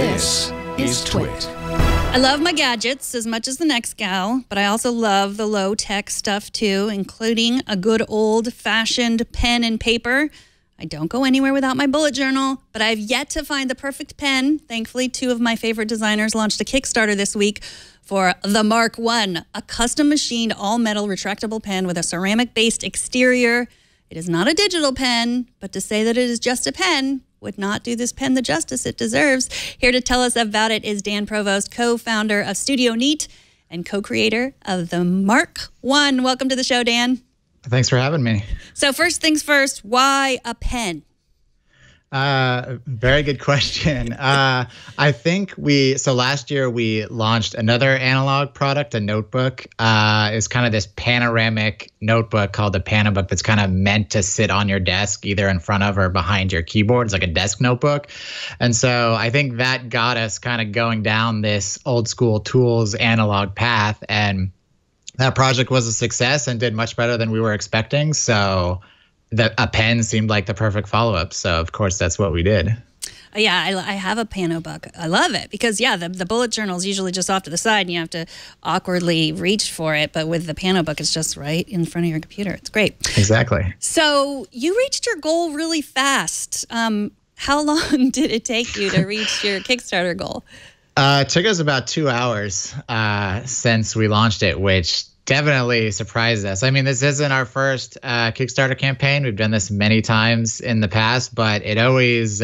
This is TWiT. I love my gadgets as much as the next gal, but I also love the low-tech stuff too, including a good old-fashioned pen and paper. I don't go anywhere without my bullet journal, but I've yet to find the perfect pen. Thankfully, two of my favorite designers launched a Kickstarter this week for the Mark I, a custom-machined all-metal retractable pen with a ceramic-based exterior. It is not a digital pen, but to say that it is just a pen would not do this pen the justice it deserves. Here to tell us about it is Dan Provost, co-founder of Studio Neat and co-creator of the Mark I. Welcome to the show, Dan. Thanks for having me. So first things first, why a pen? Very good question. I think so last year we launched another analog product, a notebook. It's kind of this panoramic notebook called the Panobook that's kind of meant to sit on your desk, either in front of or behind your keyboard. It's like a desk notebook. And so I think that got us kind of going down this old school tools analog path. And that project was a success and did much better than we were expecting. So a pen seemed like the perfect follow-up. So, of course, that's what we did. Yeah, I have a Panobook. I love it because, yeah, the bullet journal is usually just off to the side and you have to awkwardly reach for it. But with the Panobook, it's just right in front of your computer. It's great. Exactly. So you reached your goal really fast. How long did it take you to reach your Kickstarter goal? It took us about 2 hours since we launched it, which definitely surprised us. I mean, this isn't our first Kickstarter campaign. We've done this many times in the past, but it always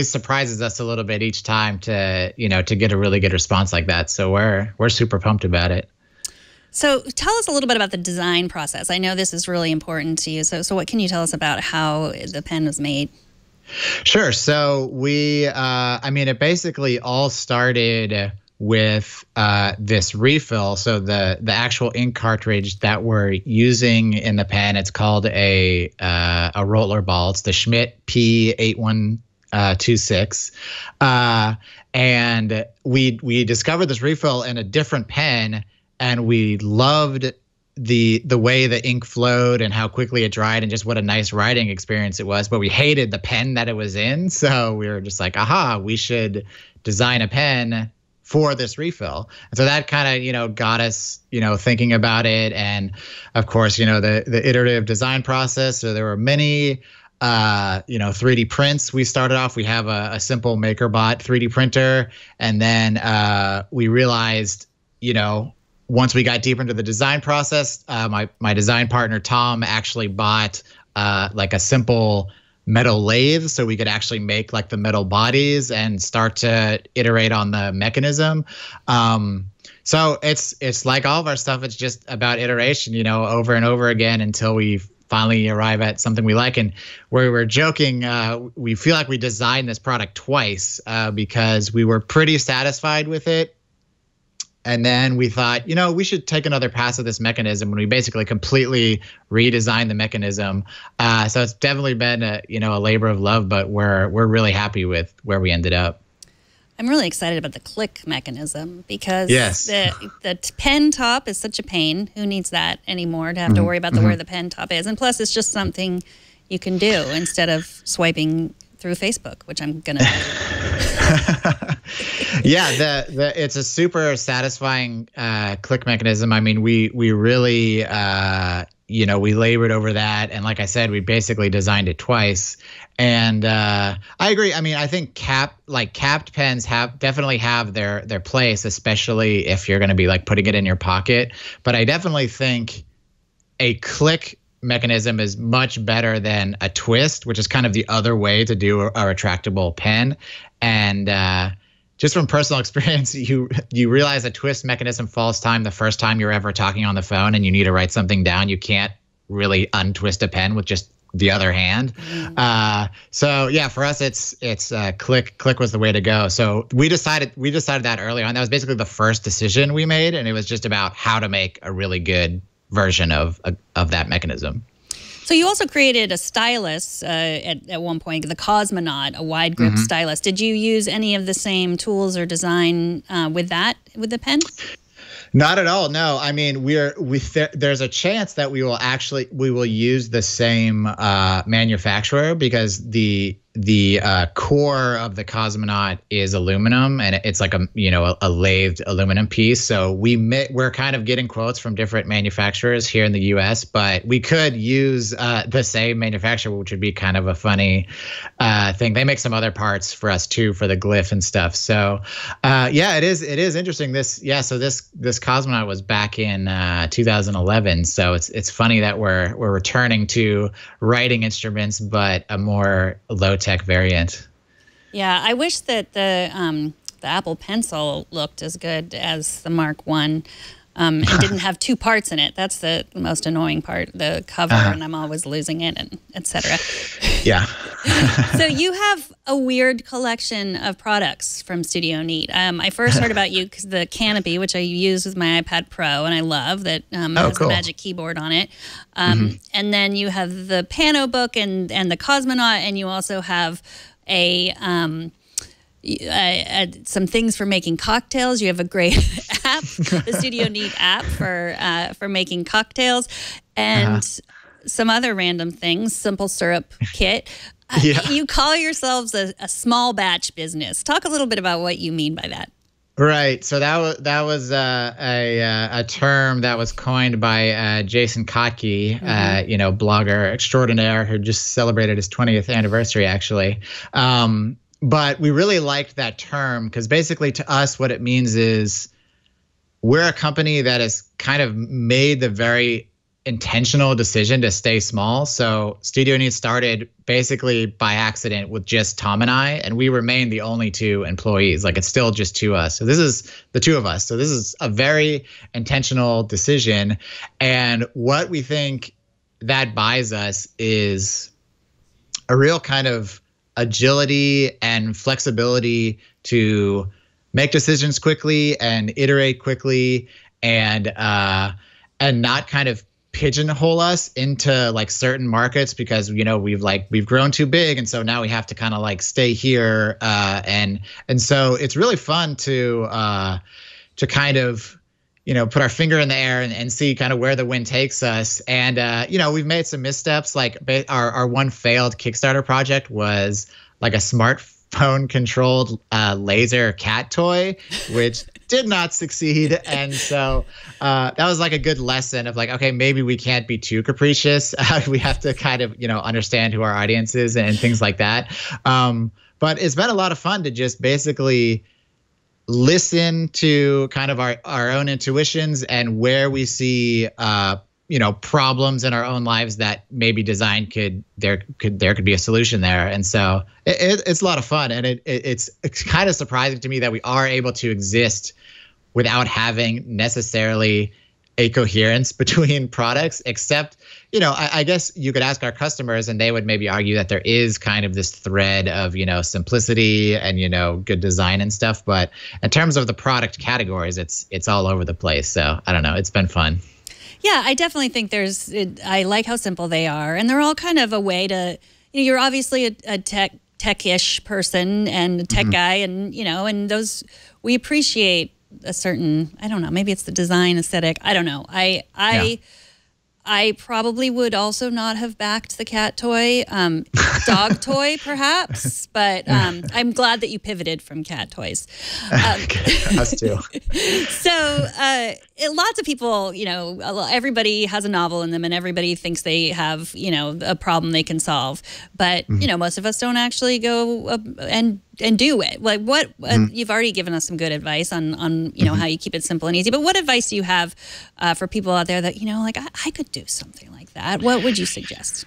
surprises us a little bit each time to get a really good response like that. So we're super pumped about it. So tell us a little bit about the design process. I know this is really important to you. So what can you tell us about how the pen was made? Sure. So it basically all started with this refill. So the actual ink cartridge that we're using in the pen, it's called a roller ball. It's the Schmidt P8126. And we discovered this refill in a different pen, and we loved the way the ink flowed and how quickly it dried and just what a nice writing experience it was. But we hated the pen that it was in. So we were just like, aha, we should design a pen for this refill. And so that kind of, got us, thinking about it. And of course, the iterative design process. So there were many, 3D prints. We started off, we have a simple MakerBot 3D printer. And then we realized, once we got deeper into the design process, my design partner, Tom, actually bought like a simple metal lathe so we could actually make like the metal bodies and start to iterate on the mechanism. So it's like all of our stuff. It's just about iteration, over and over again until we finally arrive at something we like. And we were joking, we feel like we designed this product twice because we were pretty satisfied with it. And then we thought, we should take another pass at this mechanism, and we basically completely redesigned the mechanism. So it's definitely been a labor of love, but we're really happy with where we ended up. I'm really excited about the click mechanism because yes. the pen top is such a pain. Who needs that anymore to have to worry about where the pen top is? And plus, it's just something you can do instead of swiping through Facebook, which I'm going to do. Yeah, it's a super satisfying click mechanism. I mean, we really, we labored over that. And like I said, we basically designed it twice. And I agree. I mean, I think capped pens definitely have their place, especially if you're going to be like putting it in your pocket. But I definitely think a click mechanism is much better than a twist, which is kind of the other way to do a retractable pen. And just from personal experience, you realize a twist mechanism falls time the first time you're ever talking on the phone and you need to write something down. You can't really untwist a pen with just the other hand. So yeah, for us, it's click was the way to go. So we decided that early on. That was basically the first decision we made, and it was just about how to make a really good version of that mechanism. So you also created a stylus at one point, the Cosmonaut, a wide grip stylus. Did you use any of the same tools or design with the pen? Not at all. No, I mean, there's a chance that we will use the same manufacturer, because the the core of the cosmonaut is aluminum, and it's like a lathed aluminum piece. So we're kind of getting quotes from different manufacturers here in the U.S., but we could use the same manufacturer, which would be kind of a funny thing. They make some other parts for us too, for the glyph and stuff. So it is interesting. So this cosmonaut was back in 2011. So it's funny that we're returning to writing instruments, but a more low-tech variant. Yeah, I wish that the Apple Pencil looked as good as the Mark I and didn't have two parts in it. That's the most annoying part, the cover, and I'm always losing it, and etc. Yeah. So you have a weird collection of products from Studio Neat. I first heard about you because the Canopy, which I use with my iPad Pro, and I love that has cool. the Magic Keyboard on it. And then you have the Pano book and the Cosmonaut, and you also have some things for making cocktails. You have a great app, the Studio Neat app for making cocktails, and some other random things, simple syrup kit. You call yourselves a small batch business. Talk a little bit about what you mean by that. Right. So that was a term that was coined by Jason Kotke, blogger extraordinaire, who just celebrated his 20th anniversary, actually. But we really liked that term because basically to us, what it means is we're a company that has kind of made the very intentional decision to stay small. So Studio Neat started basically by accident with just Tom and I, and we remain the only two employees. Like, it's still just to us. So this is the two of us. So this is a very intentional decision. And what we think that buys us is a real kind of agility and flexibility to make decisions quickly and iterate quickly, and not kind of pigeonhole us into like certain markets because we've grown too big, and so now we have to kind of like stay here, and so it's really fun to kind of put our finger in the air and see kind of where the wind takes us. And we've made some missteps. Like our one failed Kickstarter project was like a smartphone controlled laser cat toy, which did not succeed. And so that was like a good lesson of like, okay, maybe we can't be too capricious. We have to kind of, understand who our audience is and things like that. But it's been a lot of fun to just basically listen to kind of our own intuitions and where we see problems in our own lives that maybe design could be a solution there. And so it's a lot of fun, and it's kind of surprising to me that we are able to exist without having necessarily a coherence between products, except, I guess you could ask our customers and they would maybe argue that there is kind of this thread of, simplicity and, good design and stuff. But in terms of the product categories, it's all over the place. So I don't know. It's been fun. Yeah, I definitely think I like how simple they are. And they're all kind of a way to, you're obviously a tech-ish person and a tech guy. And, and those, we appreciate a certain, I don't know, maybe it's the design aesthetic. I don't know. I probably would also not have backed the cat toy, dog toy perhaps, but I'm glad that you pivoted from cat toys. Us too. So lots of people, everybody has a novel in them and everybody thinks they have, a problem they can solve. But, most of us don't actually go and do it. Like you've already given us some good advice on how you keep it simple and easy. But what advice do you have for people out there that, like I could do something like that? What would you suggest?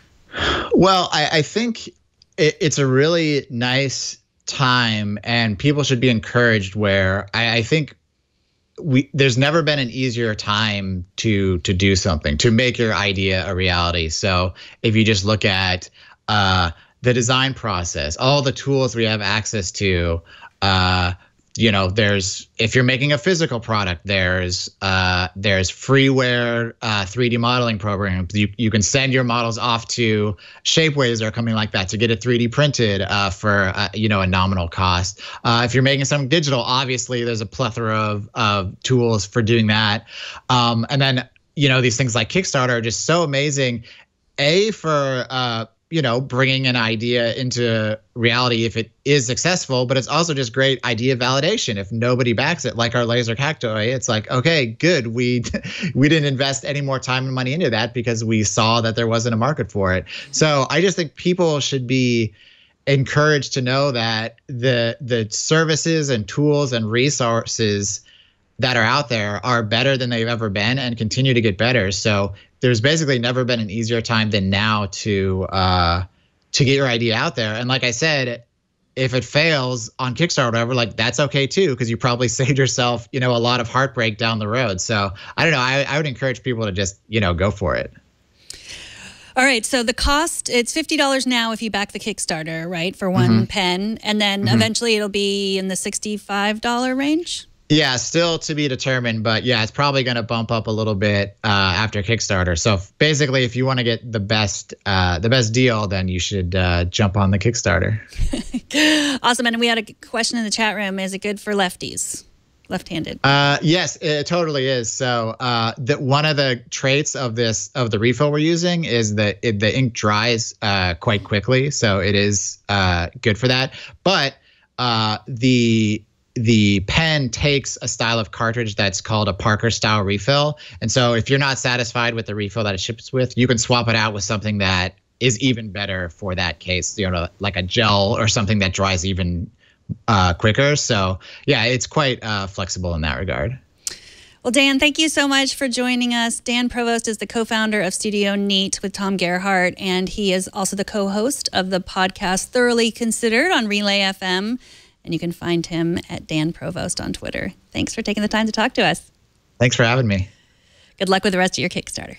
Well, I think it's a really nice time and people should be encouraged where I think there's never been an easier time to do something, to make your idea a reality. So if you just look at the design process, all the tools we have access to, there's, if you're making a physical product, there's freeware 3D modeling programs. You can send your models off to Shapeways or something like that to get it 3D printed for a nominal cost. If you're making something digital, obviously there's a plethora of tools for doing that. And then these things like Kickstarter are just so amazing. For bringing an idea into reality if it is successful, but it's also just great idea validation. If nobody backs it, like our laser cacti, it's like, okay, good. We didn't invest any more time and money into that because we saw that there wasn't a market for it. So I just think people should be encouraged to know that the services and tools and resources that are out there are better than they've ever been and continue to get better. So there's basically never been an easier time than now to get your idea out there. And like I said, if it fails on Kickstarter or whatever, like that's okay too, because you probably saved yourself, a lot of heartbreak down the road. So I don't know. I would encourage people to just, go for it. All right. So the cost, it's $50 now if you back the Kickstarter, right, for one pen. And then eventually it'll be in the $65 range? Yeah, still to be determined, but yeah, it's probably going to bump up a little bit after Kickstarter. So basically, if you want to get the best deal, then you should jump on the Kickstarter. Awesome. And we had a question in the chat room. Is it good for lefties, left-handed? Yes, it totally is. So one of the traits of the refill we're using is that the ink dries quite quickly, so it is good for that. But the pen takes a style of cartridge that's called a Parker style refill. And so if you're not satisfied with the refill that it ships with, you can swap it out with something that is even better for that case, like a gel or something that dries even quicker. So yeah, it's quite flexible in that regard. Well, Dan, thank you so much for joining us. Dan Provost is the co-founder of Studio Neat with Tom Gerhardt, and he is also the co-host of the podcast Thoroughly Considered on Relay FM. And you can find him at Dan Provost on Twitter. Thanks for taking the time to talk to us. Thanks for having me. Good luck with the rest of your Kickstarter.